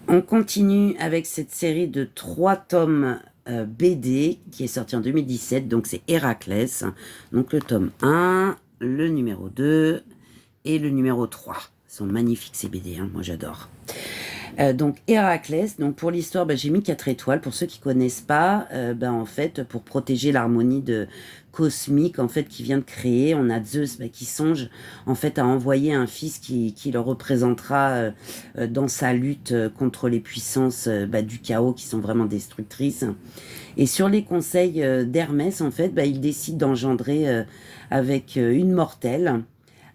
On continue avec cette série de 3 tomes BD qui est sortie en 2017, donc c'est Héraclès. Donc le tome 1, le numéro 2 et le numéro 3. Ils sont magnifiques ces BD, hein, moi j'adore. Donc Héraclès, donc pour l'histoire, j'ai mis 4 étoiles. Pour ceux qui connaissent pas, en fait, pour protéger l'harmonie cosmique en fait qui vient de créer, on a Zeus qui songe en fait à envoyer un fils qui le représentera dans sa lutte contre les puissances du chaos qui sont vraiment destructrices. Et sur les conseils d'Hermès, en fait, il décide d'engendrer avec une mortelle,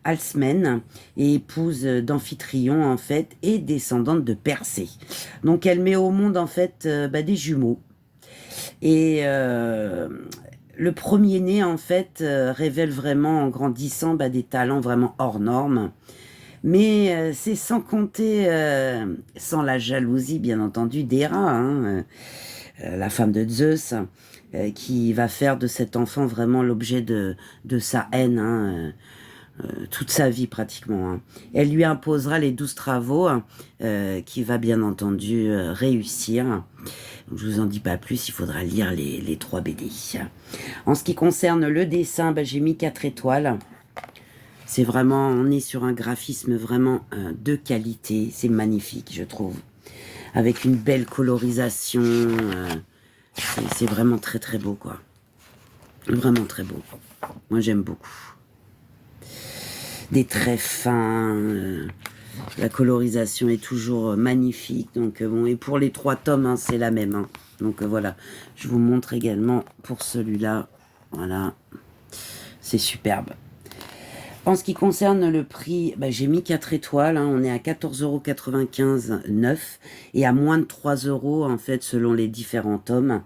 Alcmène, et épouse d'Amphitryon en fait et descendante de Persée. Donc elle met au monde en fait des jumeaux. Et le premier-né en fait révèle vraiment en grandissant des talents vraiment hors normes. Mais c'est sans compter, sans la jalousie bien entendu d'Héra, hein, la femme de Zeus, qui va faire de cet enfant vraiment l'objet de sa haine, hein, toute sa vie pratiquement, hein. Elle lui imposera les 12 travaux, hein, qui va bien entendu réussir. Je vous en dis pas plus, il faudra lire les 3 BD. En ce qui concerne le dessin, j'ai mis 4 étoiles. C'est vraiment, on est sur un graphisme vraiment de qualité, c'est magnifique je trouve. Avec une belle colorisation, c'est vraiment très très beau quoi. Vraiment très beau. Moi j'aime beaucoup. Des traits fins, la colorisation est toujours magnifique. Donc bon, et pour les 3 tomes, hein, c'est la même. Hein. Donc voilà, je vous montre également pour celui-là. Voilà, c'est superbe. En ce qui concerne le prix, j'ai mis 4 étoiles. Hein, on est à 14,95 € neuf et à moins de 3 € en fait selon les différents tomes.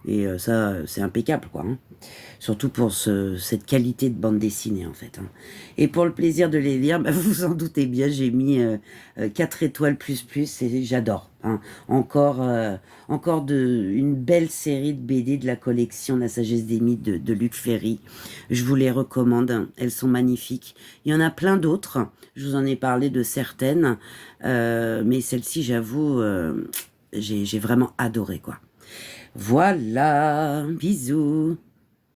Et ça, c'est impeccable, quoi. Hein. Surtout pour cette qualité de bande dessinée, en fait. Hein. Et pour le plaisir de les lire, vous vous en doutez bien, j'ai mis 4 étoiles plus, et j'adore. Hein. Encore une belle série de BD de la collection La Sagesse des Mythes de Luc Ferry. Je vous les recommande, hein. Elles sont magnifiques. Il y en a plein d'autres, je vous en ai parlé de certaines, mais celle-ci, j'avoue, j'ai vraiment adoré, quoi. Voilà, bisous.